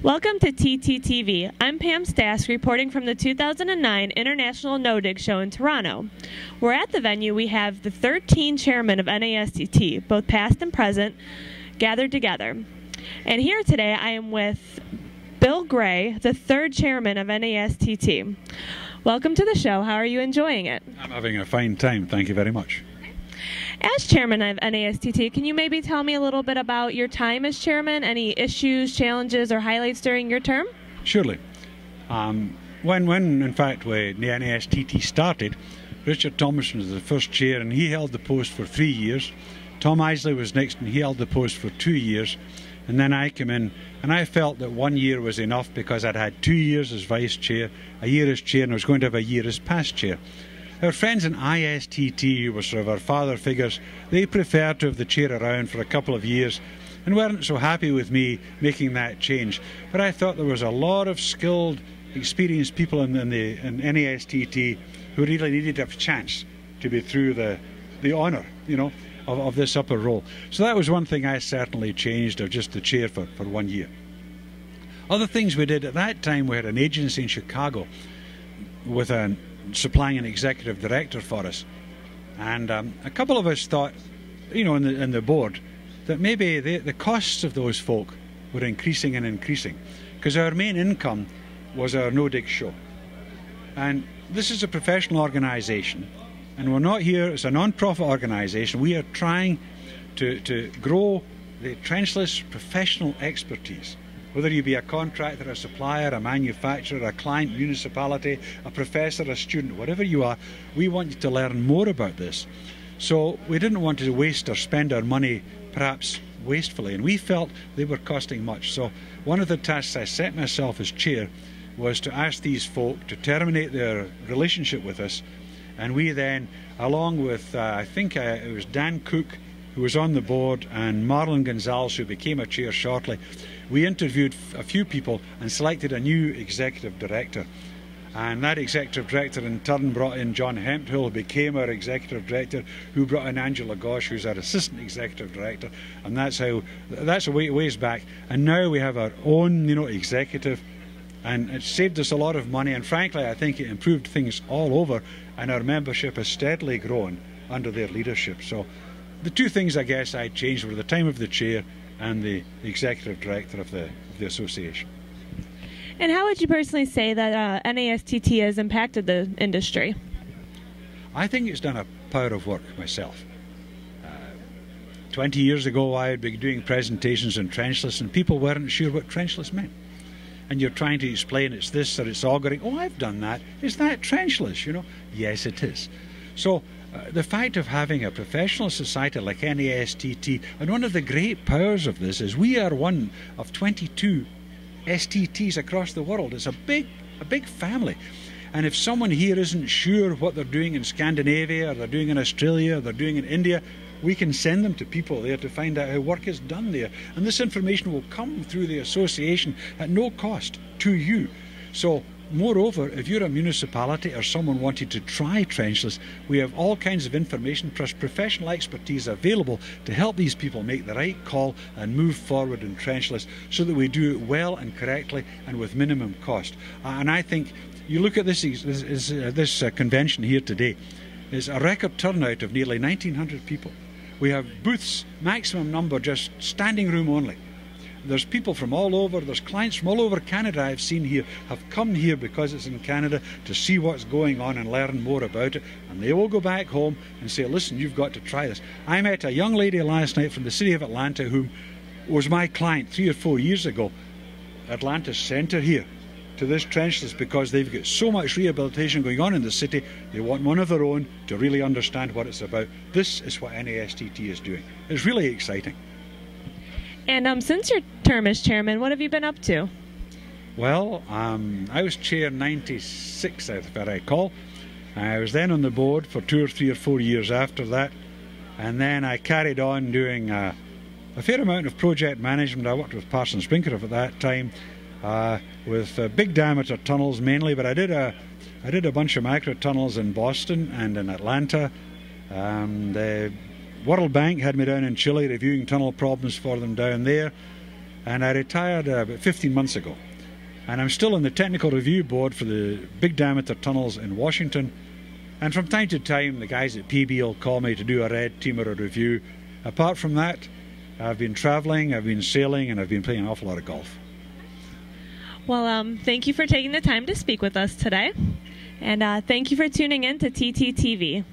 Welcome to TTTV. I'm Pam Stask reporting from the 2009 International No-Dig Show in Toronto. We're at the venue. We have the 13 chairmen of NASTT, both past and present, gathered together. And here today I am with Bill Gray, the third chairman of NASTT. Welcome to the show. How are you enjoying it? I'm having a fine time. Thank you very much. As chairman of NASTT, can you maybe tell me a little bit about your time as chairman, any issues, challenges, or highlights during your term? Surely. When in fact, when the NASTT started, Richard Thomason was the first chair, and he held the post for 3 years. Tom Isley was next, and he held the post for 2 years. And then I came in, and I felt that 1 year was enough because I'd had 2 years as vice chair, a year as chair, and I was going to have a year as past chair. Our friends in ISTT, who were sort of our father figures, they preferred to have the chair around for a couple of years and weren't so happy with me making that change. But I thought there was a lot of skilled, experienced people in NASTT who really needed a chance to be through the honour, of this upper role. So that was one thing I certainly changed, of just the chair for 1 year. Other things we did at that time, we had an agency in Chicago with supplying an executive director for us, and a couple of us thought, in the board, that maybe the costs of those folk were increasing and increasing, because our main income was our No-Dig show. And this is a professional organisation, and we're not here, it's a non-profit organisation. We are trying to grow the trenchless professional expertise. Whether you be a contractor, a supplier, a manufacturer, a client, municipality, a professor, a student, whatever you are, we want you to learn more about this. So we didn't want to waste or spend our money perhaps wastefully, and we felt they were costing much. So one of the tasks I set myself as chair was to ask these folk to terminate their relationship with us, and we then, along with I think it was Dan Cook, who was on the board, and Marlon Gonzalez, who became a chair shortly, we interviewed a few people and selected a new executive director. And that executive director in turn brought in John Hemphill, who became our executive director, who brought in Angela Gosh, who's our assistant executive director. And that's a ways back. And now we have our own, executive, and it saved us a lot of money. And frankly, I think it improved things all over, and our membership has steadily grown under their leadership. So the two things I guess I changed were the time of the chair and the executive director of the association. And how would you personally say that NASTT has impacted the industry? I think it's done a power of work myself. 20 years ago I had been doing presentations on trenchless, and people weren't sure what trenchless meant. And you're trying to explain it's this or it's augering. Oh, I've done that. Is that trenchless? Yes, it is. So the fact of having a professional society like NASTT, and one of the great powers of this is we are one of 22 STTs across the world. It's a big family. And if someone here isn't sure what they're doing in Scandinavia, or they're doing in Australia, or they're doing in India, we can send them to people there to find out how work is done there. And this information will come through the association at no cost to you. So moreover, if you're a municipality or someone wanting to try trenchless, we have all kinds of information plus professional expertise available to help these people make the right call and move forward in trenchless, so that we do it well and correctly and with minimum cost. And I think you look at this convention here today, it's a record turnout of nearly 1,900 people. We have booths, maximum number, just standing room only. There's people from all over, there's clients from all over Canada I've seen here, have come here because it's in Canada to see what's going on and learn more about it, and they will go back home and say, listen, you've got to try this. I met a young lady last night from the city of Atlanta who was my client 3 or 4 years ago. Atlanta sent her here to this trenchless because they've got so much rehabilitation going on in the city. They want one of their own to really understand what it's about. This is what NASTT is doing. It's really exciting. And since your term as chairman, what have you been up to? Well, I was chair 96, if I recall. I was then on the board for 2 or 3 or 4 years after that. And then I carried on doing a fair amount of project management. I worked with Parsons Brinckerhoff at that time, with big diameter tunnels mainly, but I did a bunch of micro tunnels in Boston and in Atlanta. The World Bank had me down in Chile reviewing tunnel problems for them down there. and I retired about 15 months ago. And I'm still on the technical review board for the big diameter tunnels in Washington. And from time to time, the guys at PB will call me to do a red team or a review. Apart from that, I've been traveling, I've been sailing, and I've been playing an awful lot of golf. Well, thank you for taking the time to speak with us today. And thank you for tuning in to TTTV.